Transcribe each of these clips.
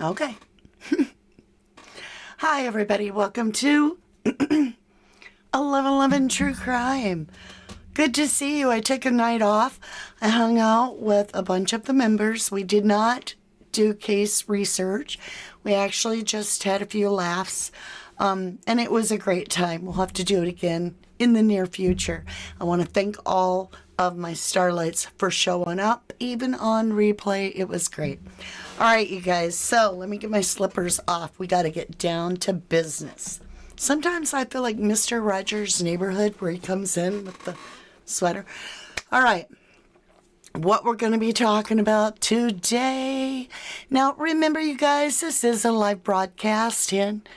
Okay. Hi, everybody. Welcome to 1111 True Crime. Good to see you. I took a night off. I hung out with a bunch of the members. We did not do case research. We actually just had a few laughs. And it was a great time. We'll have to do it again in the near future. I want to thank all of my starlights for showing up, even on replay. It was great. All right, you guys. So let me get my slippers off. We got to get down to business. Sometimes I feel like Mr. Rogers' Neighborhood, where he comes in with the sweater. All right. What we're going to be talking about today. Now, remember, you guys, this is a live broadcast, and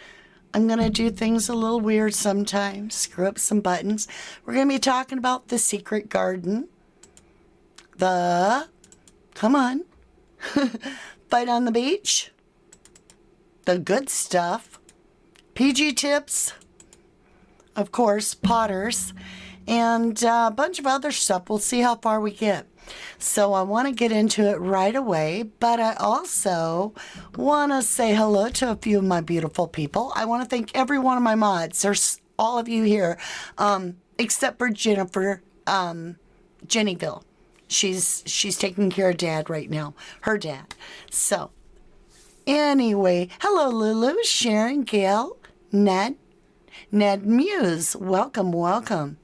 I'm going to do things a little weird sometimes, screw up some buttons. We're going to be talking about the secret garden, come on, fight on the beach, the good stuff, PG tips, of course, potters, and a bunch of other stuff. We'll see how far we get. So I want to get into it right away, but I also want to say hello to a few of my beautiful people. I want to thank every one of my mods. There's all of you here, except for Jennifer, Jennyville. She's taking care of Dad right now, her dad. So anyway, hello Lulu, Sharon, Gail, Ned Muse. Welcome, welcome.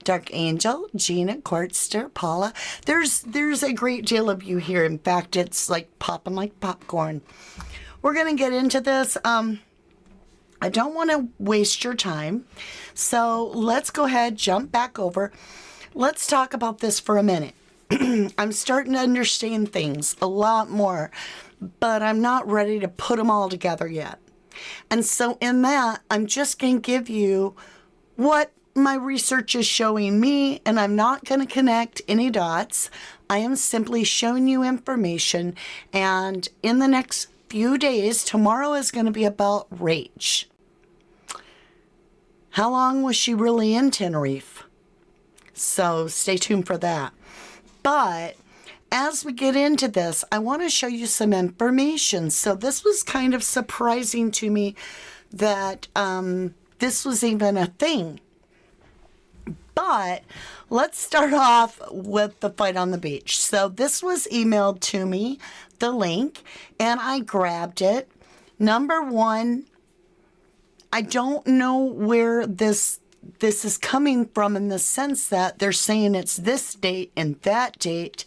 Dark Angel, Gina, Courtster, Paula. There's a great deal of you here. In fact, it's like popping like popcorn. We're going to get into this. I don't want to waste your time. So let's go ahead, jump back over. Let's talk about this for a minute. I'm starting to understand things a lot more, but I'm not ready to put them all together yet. And so in that, I'm just going to give you what my research is showing me, and I'm not going to connect any dots. I am simply showing you information, and in the next few days, tomorrow is going to be about Rach. How long was she really in Tenerife? So stay tuned for that. But as we get into this, I want to show you some information. So this was kind of surprising to me that this was even a thing. But let's start off with the fight on the beach. So this was emailed to me, the link, and I grabbed it. Number one, I don't know where this is coming from, in the sense that they're saying it's this date and that date.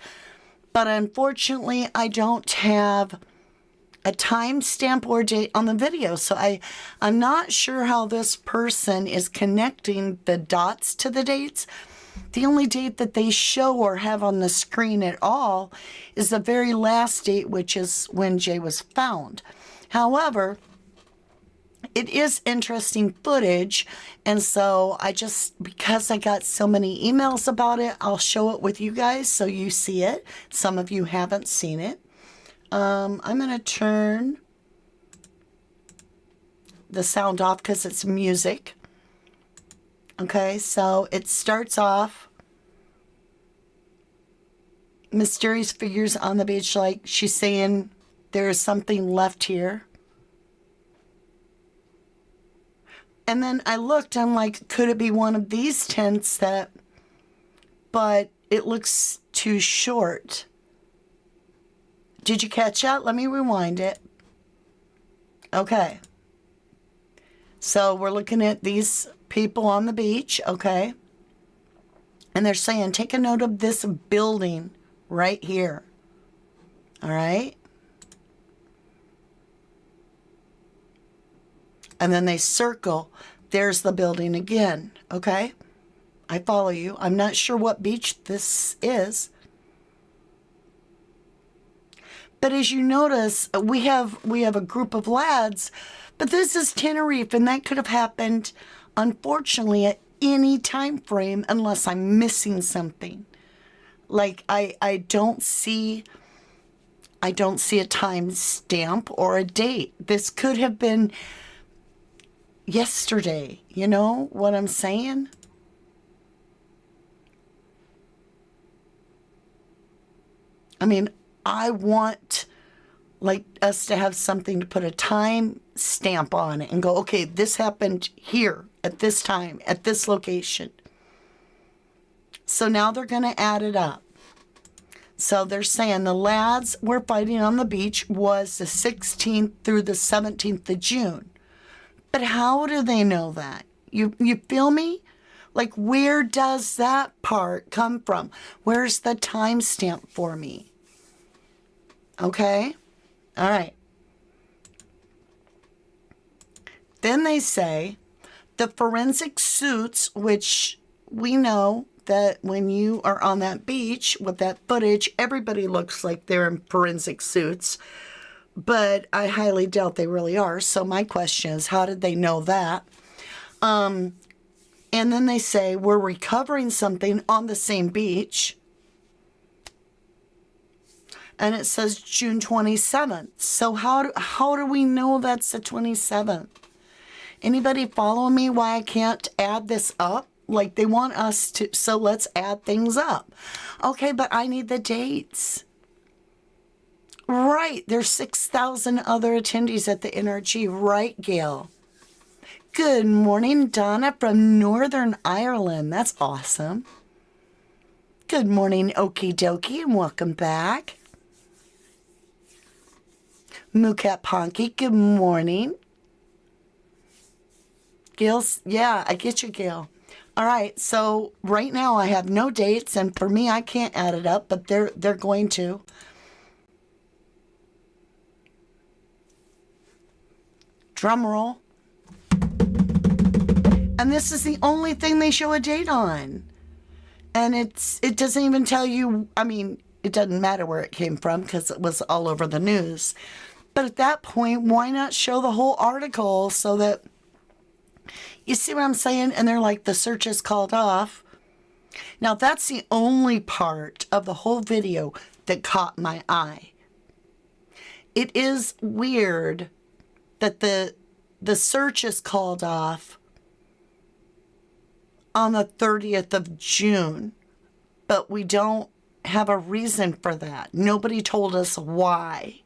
But unfortunately, I don't have a timestamp or date on the video. So I'm not sure how this person is connecting the dots to the dates. The only date that they show or have on the screen at all is the very last date, which is when Jay was found. However, it is interesting footage, and so because I got so many emails about it, I'll show it with you guys so you see it. Some of you haven't seen it. I'm going to turn the sound off because it's music. Okay, so it starts off, mysterious figures on the beach, like she's saying there is something left here. And then I looked, I'm like, could it be one of these tents but it looks too short. Did you catch that? Let me rewind it. Okay. So we're looking at these people on the beach, okay? And they're saying, take a note of this building right here. All right? And then they circle. There's the building again, okay? I follow you. I'm not sure what beach this is. But as you notice, we have a group of lads, but this is Tenerife, and that could have happened, unfortunately, at any time frame, unless I'm missing something. Like I don't see a time stamp or a date. This could have been yesterday. You know what I'm saying? I mean, I want like us to have something to put a time stamp on it and go, okay, this happened here at this time, at this location. So now they're going to add it up. So they're saying the lads were fighting on the beach was the 16th through the 17th of June. But how do they know that? You feel me? Like, where does that part come from? Where's the timestamp for me? Okay? All right. Then they say the forensic suits, which we know that when you are on that beach with that footage, everybody looks like they're in forensic suits, but I highly doubt they really are. So my question is, how did they know that? And then they say we're recovering something on the same beach. And it says June 27th. So how do we know that's the 27th? Anybody follow me why I can't add this up? Like, they want us to, so let's add things up. Okay, but I need the dates. Right, there's 6,000 other attendees at the NRG. Right, Gail? Good morning, Donna from Northern Ireland. That's awesome. Good morning, Okie Dokie, and welcome back. Mookat Ponky, good morning. Gail's, yeah, I get you, Gail. All right, so right now I have no dates, and for me, I can't add it up, but they're going to. Drum roll. And this is the only thing they show a date on. And it doesn't even tell you, I mean, it doesn't matter where it came from because it was all over the news. But at that point, why not show the whole article so that, you see what I'm saying? And they're like, the search is called off. Now, that's the only part of the whole video that caught my eye. It is weird that the search is called off on the 30th of June, but we don't have a reason for that. Nobody told us why.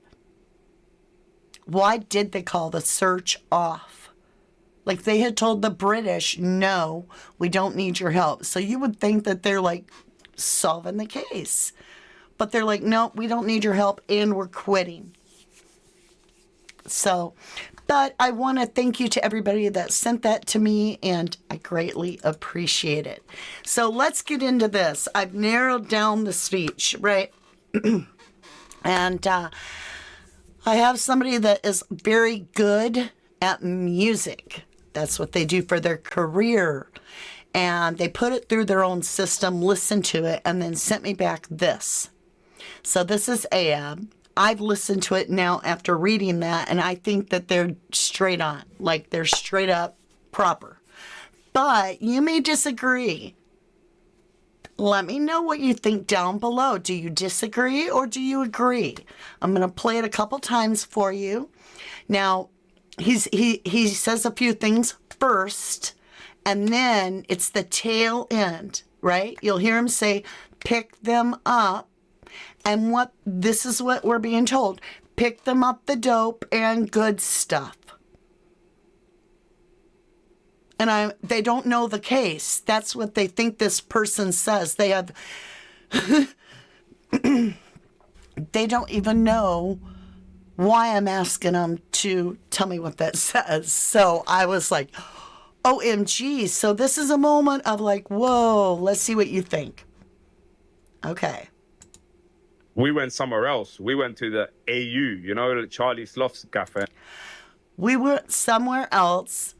Why did they call the search off? Like, they had told the British, no, we don't need your help. So you would think that they're like solving the case, but they're like, no, we don't need your help and we're quitting. So, but I want to thank you to everybody that sent that to me, and I greatly appreciate it. So let's get into this. I've narrowed down the speech, right? And I have somebody that is very good at music. That's what they do for their career. And they put it through their own system, listened to it, and then sent me back this. So this is Ahab. I've listened to it now after reading that, and I think that they're straight on, like they're straight up proper. But you may disagree. Let me know what you think down below. Do you disagree or do you agree? I'm going to play it a couple times for you. Now, he says a few things first, and then it's the tail end, right? You'll hear him say, pick them up. And this is what we're being told. Pick them up the dope and good stuff. And they don't know the case. That's what they think this person says. They have, they don't even know why I'm asking them to tell me what that says. So I was like, OMG. So this is a moment of like, whoa, let's see what you think. Okay. We went somewhere else. We went to the AU, Charlie Sloth's cafe. We went somewhere else.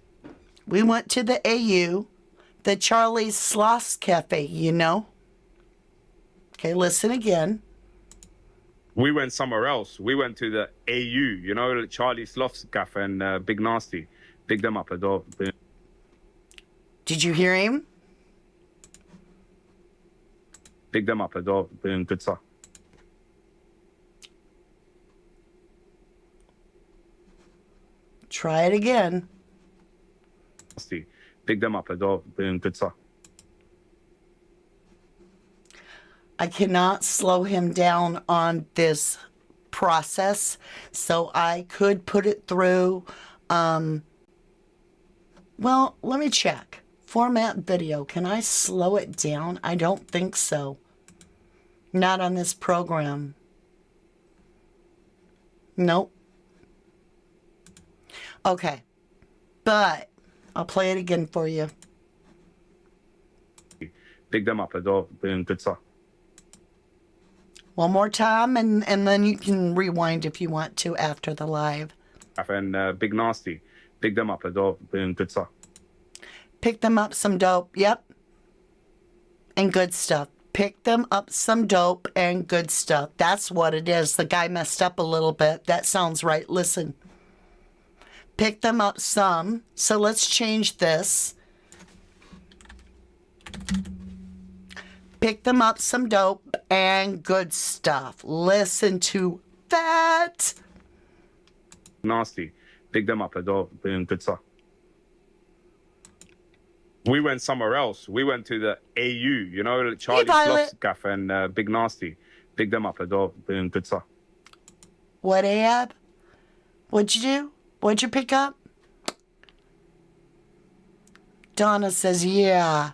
We went to the AU, the Charlie Sloth's Cafe, Okay, listen again. We went somewhere else. We went to the AU, Charlie Sloth's cafe and Big Nasty. Pick them up a door. Did you hear him? Pick them up a door. Good stuff. Try it again. Pick them up a door. Good stuff. I cannot slow him down on this process, so I could put it through. Well, let me check. Format video. Can I slow it down? I don't think so. Not on this program. Nope. Okay. But I'll play it again for you. Big them up as well, doing good stuff. One more time, and then you can rewind if you want to after the live. And Big Nasty, big them up as well, doing good stuff. Pick them up some dope. Yep. And good stuff. Pick them up some dope and good stuff. That's what it is. The guy messed up a little bit. That sounds right. Listen. Pick them up some. So let's change this. Pick them up some dope and good stuff. Listen to that. Nasty, big them up as well, doing good stuff. We went somewhere else. We went to the AU, you know, Charlie Sloth's Cafe and Big Nasty. Big them up as well, doing good stuff. What, Ab? What'd you do? What'd you pick up? Donna says, yeah.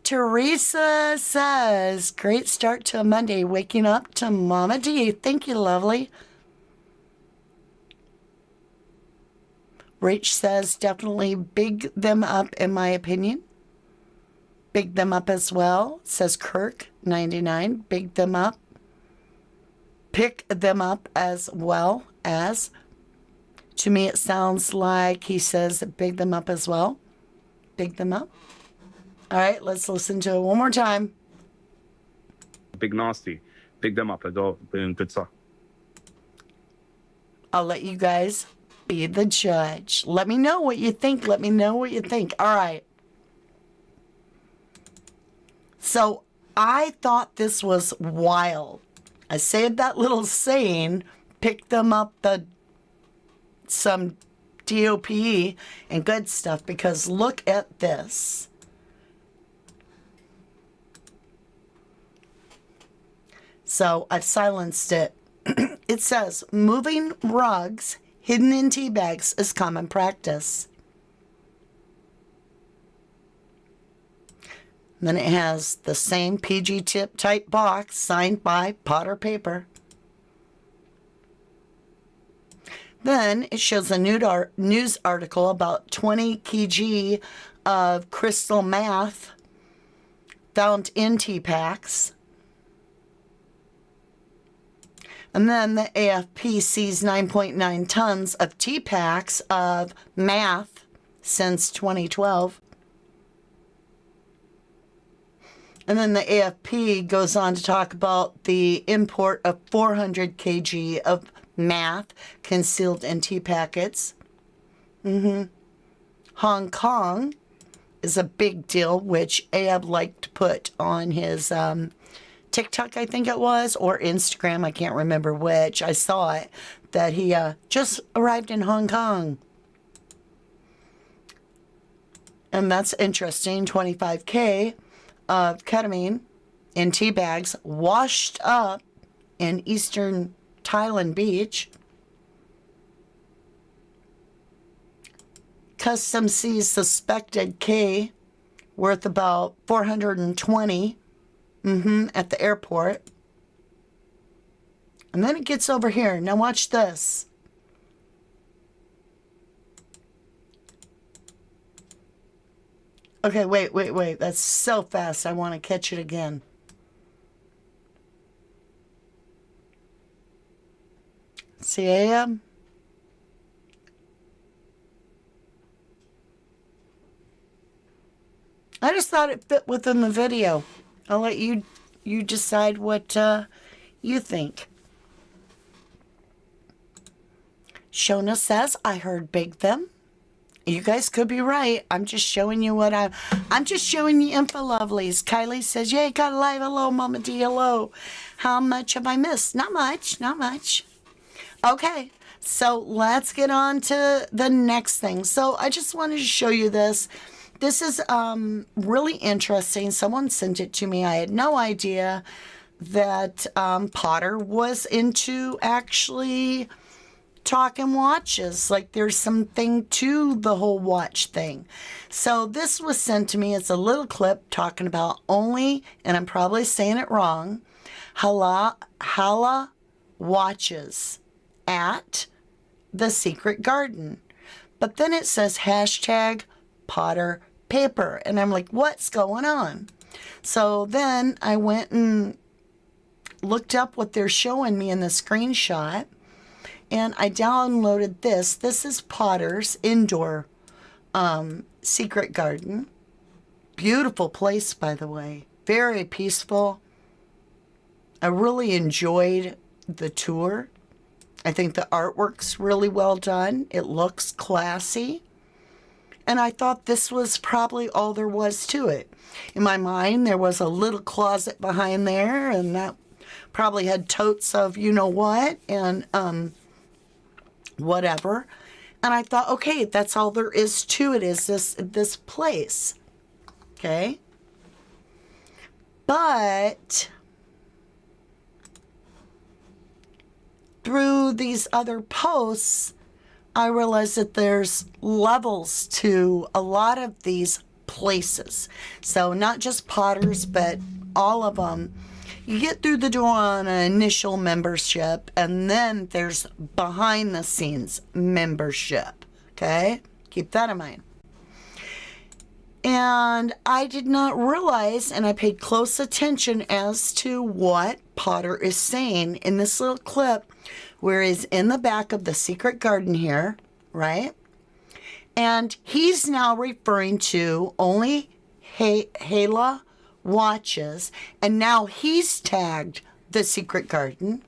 Teresa says, great start to a Monday. Waking up to Mama D. Thank you, lovely. Rach says, definitely big them up, in my opinion. Big them up as well, says Kirk, 99. Big them up. Pick them up as well as. To me, it sounds like he says big them up as well. Big them up. All right, let's listen to it one more time. Big Nasty, big them up as well, doing good stuff. I'll let you guys be the judge. Let me know what you think. Let me know what you think. All right. So I thought this was wild. I said that little saying, pick them up some DOPE and good stuff, because look at this. So I've silenced it. It says, moving rugs hidden in tea bags is common practice. And then it has the same PG tip type box signed by Potter Paper. Then it shows a news article about 20 kg of crystal meth found in tea packs. And then the AFP sees 9.9 tons of tea packs of meth since 2012. And then the AFP goes on to talk about the import of 400 kg of meth concealed in tea packets. Hong Kong is a big deal, which Ab liked to put on his TikTok, I think it was, or Instagram, I can't remember which. I saw it, that he just arrived in Hong Kong. And that's interesting. 25K of ketamine in tea bags washed up in eastern Thailand beach. Customs sees suspected K worth about 420 at the airport. And then it gets over here. Now watch this. Okay, wait. That's so fast. I want to catch it again. See, Ab? I just thought it fit within the video. I'll let you decide what you think. Shona says, I heard big them. You guys could be right. I'm just showing you what I'm just showing you info, lovelies. Kylie says, yay, got a live. Hello, Mama D, hello. How much have I missed? Not much. Okay, so let's get on to the next thing. So I just wanted to show you this. This is really interesting. Someone sent it to me. I had no idea that Potter was into actually talking watches. Like there's something to the whole watch thing. So this was sent to me as a little clip talking about only, and I'm probably saying it wrong, Hala watches at the Secret Garden. But then it says hashtag Potter paper. And I'm like, what's going on? So then I went and looked up what they're showing me in the screenshot. And I downloaded this. This is Potter's indoor secret garden. Beautiful place, by the way. Very peaceful. I really enjoyed the tour. I think the artwork's really well done. It looks classy. And I thought this was probably all there was to it. In my mind, there was a little closet behind there, and that probably had totes of you know what and whatever. And I thought, okay, that's all there is to it, is this place. Okay? But through these other posts, I realized that there's levels to a lot of these places. So not just Potter's, but all of them. You get through the door on an initial membership, and then there's behind the scenes membership. Okay? Keep that in mind. And I did not realize, and I paid close attention as to what Potter is saying in this little clip, where he's in the back of the secret garden here, right? And he's now referring to only Hala watches, and now he's tagged the secret garden.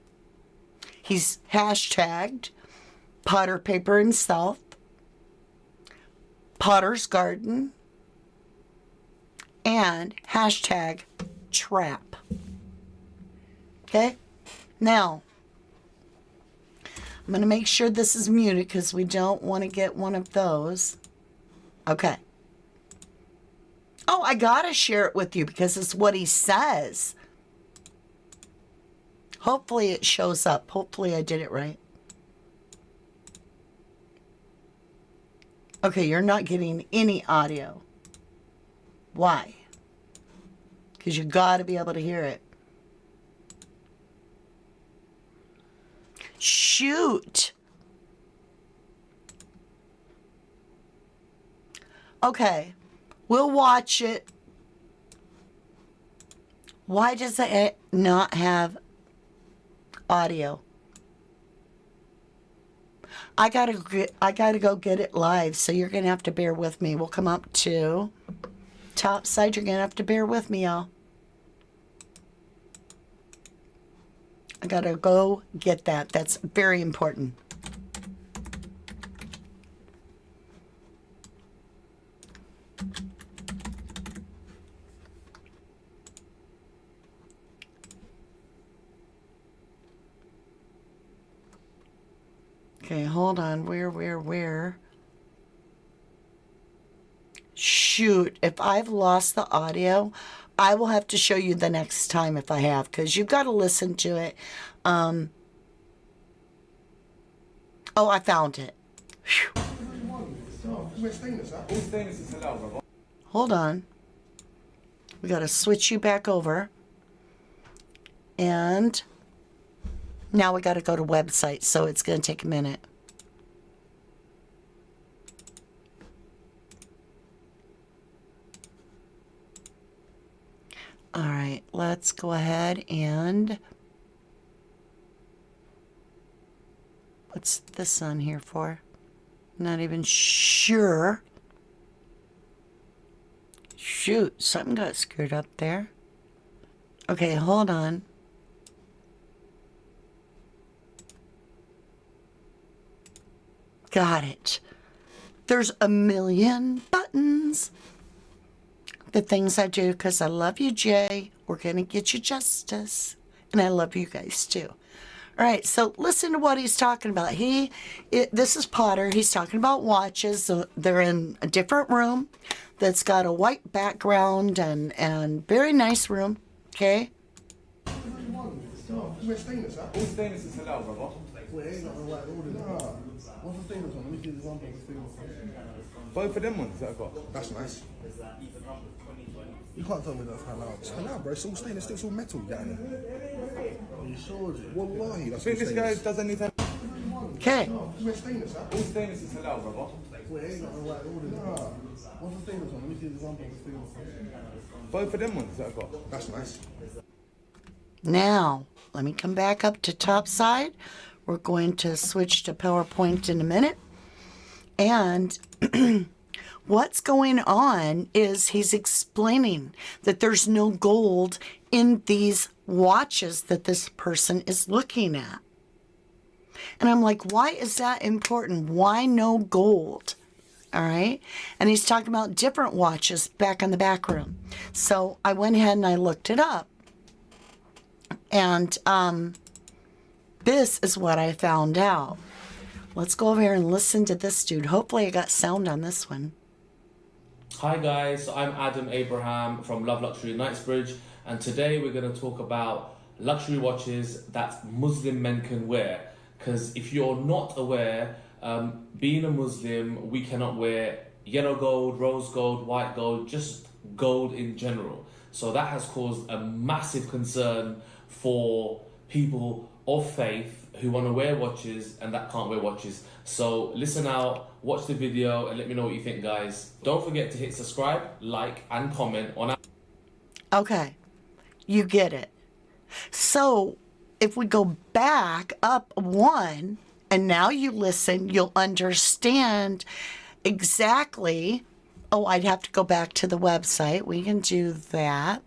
He's hashtagged Potter paper himself, Potter's garden, and hashtag trap. Okay? Now, I'm going to make sure this is muted because we don't want to get one of those. Okay. Oh, I got to share it with you because it's what he says. Hopefully it shows up. Hopefully I did it right. Okay, you're not getting any audio. Why? Because you got to be able to hear it. Shoot. Okay, we'll watch it. Why does it not have audio? I gotta go get it live, so you're gonna have to bear with me. We'll come up to top side. You're gonna have to bear with me, y'all. I gotta go get that. That's very important. Okay, hold on. Where? Shoot, if I've lost the audio, I will have to show you the next time if I have, because you've got to listen to it. Oh, I found it. Whew. Hold on. We got to switch you back over. And now we got to go to website, so it's going to take a minute. All right, let's go ahead and what's this on here for? Not even sure. Shoot, something got screwed up there. Okay, hold on. Got it. There's a million buttons. The things I do because I love you, Jay. We're going to get you justice. And I love you guys too. All right, so listen to what he's talking about. This is Potter. He's talking about watches. So they're in a different room that's got a white background and very nice room. Okay? We're stainless, huh? All stainless is halal, brother. Wait, ain't got the right order. Nah. What's the stainless one? Let me see the example of the stainless one. Both of them ones that I got. That's nice. You can't tell me that's halal. It's halal, bro. It's all stainless, it's all metal, you got it. Are you sure, G? Wallahi, that's I think all this guy stainless. doesn't need to. Okay. We're stainless, huh? All stainless is halal, brother. Wait, ain't got the right order. Nah. What's the stainless one? Let me see the example of the stainless one. Both of them ones that I got. That's nice. Now, let me come back up to top side. We're going to switch to PowerPoint in a minute. And what's going on is he's explaining that there's no gold in these watches that this person is looking at. And I'm like, why is that important? Why no gold? All right. And he's talking about different watches back in the back room. So I went ahead and I looked it up. And this is what I found out. Let's go over here and listen to this dude. Hopefully I got sound on this one. Hi guys, I'm Adam Abraham from Love Luxury Knightsbridge, and today we're going to talk about luxury watches that Muslim men can wear. Because if you're not aware, being a Muslim, we cannot wear yellow gold, rose gold, white gold, just gold in general. So that has caused a massive concern for people of faith who want to wear watches and that can't wear watches. So listen out, watch the video, and let me know what you think, guys. Don't forget to hit subscribe, like, and comment on our... Okay, you get it. So if we go back up one, and now you listen, you'll understand exactly. Oh, I'd have to go back to the website. We can do that.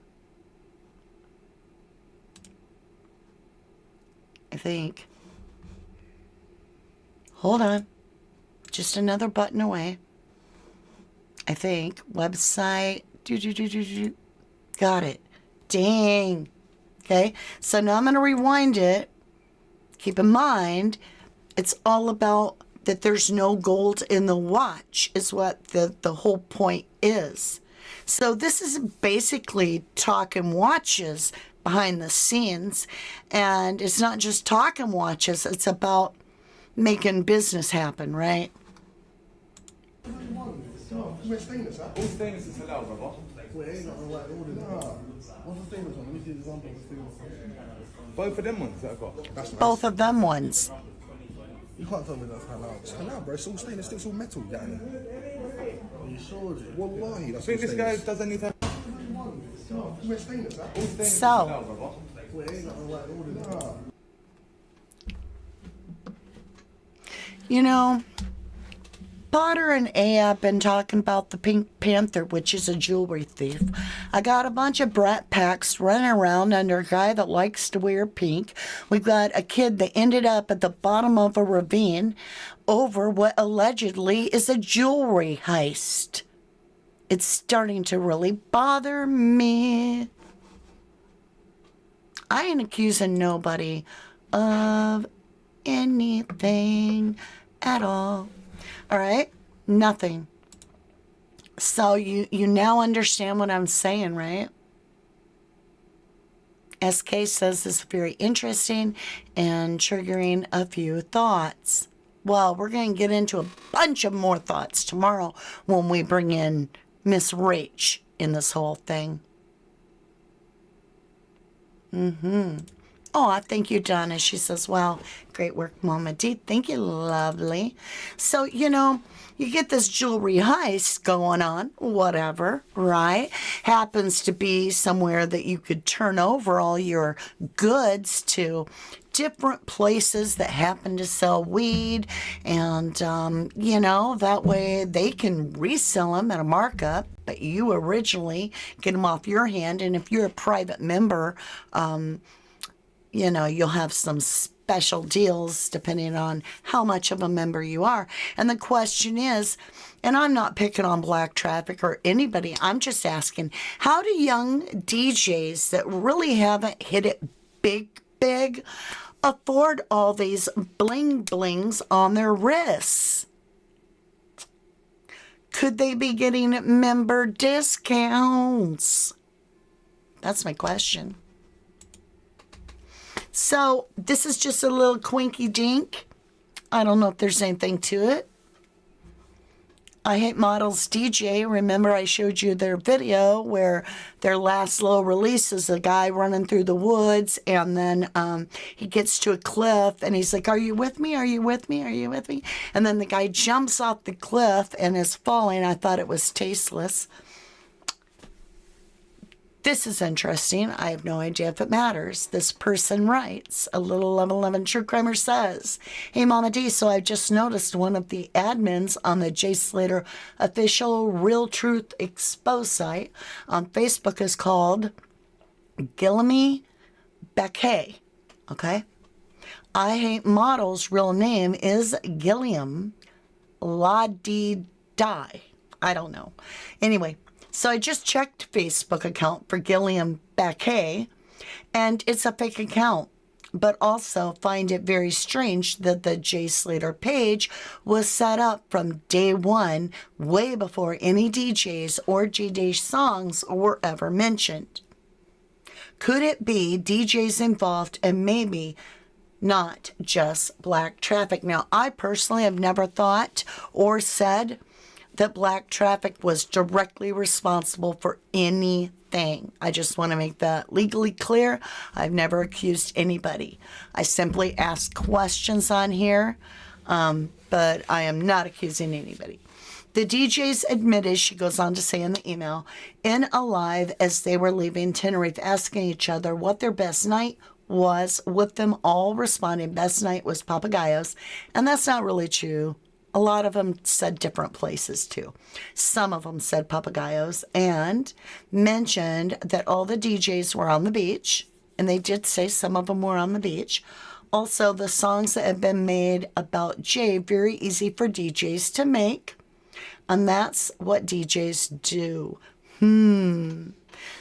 I think. Hold on. Just another button away. I think. Website. Got it. Dang. Okay. So now I'm going to rewind it. Keep in mind, it's all about that there's no gold in the watch is what the whole point is. So this is basically talking watches behind the scenes, and it's not just talking watches, it's about making business happen, right? We're stainless, huh? All stainless is halal, brother. Wait, ain't got the right order. Nah. What's the stainless one? Let me see the example of the stainless one. Both of them ones that I got. That's nice. Both of them ones. You can't tell me that's halal. It's halal, bro. It's all stainless, it's all metal, you got it. Are you sure, G? Wallahi, that's I think all this guy stainless. doesn't need to. We're stainless, huh? All stainless is So- halal, brother. Wait, ain't got the right order. Nah. You know, Potter and A have been talking about the Pink Panther, which is a jewelry thief. I got a bunch of brat packs running around under a guy that likes to wear pink. We got a kid that ended up at the bottom of a ravine over what allegedly is a jewelry heist. It's starting to really bother me. I ain't accusing nobody of anything at all. All right? Nothing. So you now understand what I'm saying, right? SK says this is very interesting and triggering a few thoughts. Well, we're going to get into a bunch of more thoughts tomorrow when we bring in Miss Rach in this whole thing. Oh, thank you, Donna. She says, wow, great work, Mama D. Thank you, lovely. So, you know, you get this jewelry heist going on, whatever, right? Happens to be somewhere that you could turn over all your goods to different places that happen to sell weed. And, you know, that way they can resell them at a markup, but you originally get them off your hand. And if you're a private member, you know, you'll have some special deals depending on how much of a member you are. And the question is, and I'm not picking on Black Traffic or anybody, I'm just asking, how do young DJs that really haven't hit it big afford all these bling blings on their wrists? Could they be getting member discounts? That's my question. So this is just a little quinky dink. I don't know if there's anything to it. I Hate Models DJ. Remember I showed you their video where their last little release is a guy running through the woods, and then he gets to a cliff and he's like, "Are you with me? Are you with me? Are you with me?" And then the guy jumps off the cliff and is falling. I thought it was tasteless. This is interesting. I have no idea if it matters. This person writes, a little 1111 true crimer says, "Hey Mama D, so I just noticed one of the admins on the Jay Slater official Real Truth Expose site on Facebook is called Gillamy Baquet." Okay? I Hate Models' real name is Gilliam Ladidai. I don't know. Anyway, so I just checked Facebook account for Gilliam Baquet, and it's a fake account, but also find it very strange that the Jay Slater page was set up from day one, way before any DJs or J-Day songs were ever mentioned. Could it be DJs involved and maybe not just Black Traffic? Now, I personally have never thought or said that Black Traffic was directly responsible for anything. I just want to make that legally clear. I've never accused anybody. I simply ask questions on here, but I am not accusing anybody. The DJs admitted, she goes on to say in the email, in a live as they were leaving Tenerife, asking each other what their best night was, with them all responding best night was Papagayos, and that's not really true. A lot of them said different places too. Some of them said Papagayos and mentioned that all the DJs were on the beach, and they did say some of them were on the beach. Also, the songs that have been made about Jay, very easy for DJs to make, and that's what DJs do.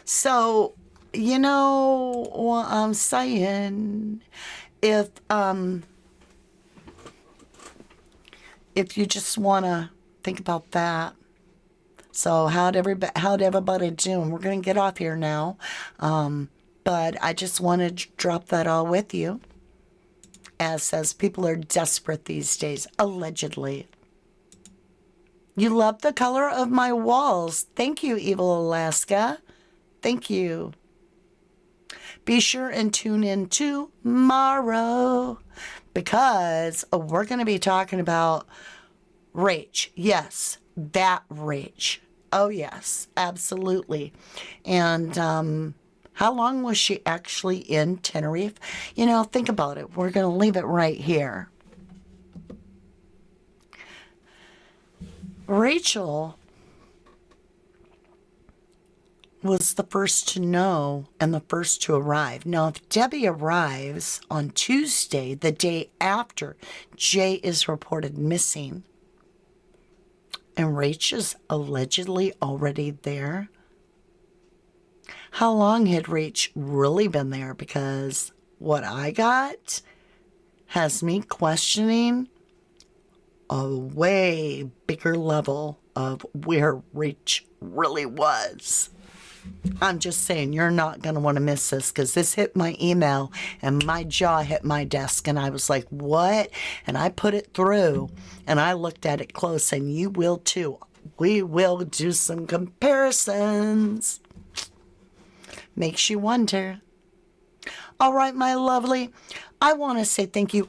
So, you know what I'm saying? If you just want to think about that. So how'd everybody do? And we're going to get off here now. But I just wanted to drop that all with you. As says, people are desperate these days, allegedly. You love the color of my walls. Thank you, Evil Alaska. Thank you. Be sure and tune in tomorrow, because we're going to be talking about Rach. Yes, that Rach. Oh, yes, absolutely. And how long was she actually in Tenerife? You know, think about it. We're going to leave it right here. Rachel was the first to know and the first to arrive. Now, if Debbie arrives on Tuesday, the day after Jay is reported missing, and Rach is allegedly already there, how long had Rach really been there? Because what I got has me questioning a way bigger level of where Rach really was. I'm just saying, you're not going to want to miss this, because this hit my email and my jaw hit my desk and I was like, what? And I put it through and I looked at it close, and you will too. We will do some comparisons. Makes you wonder. All right, my lovely. I want to say thank you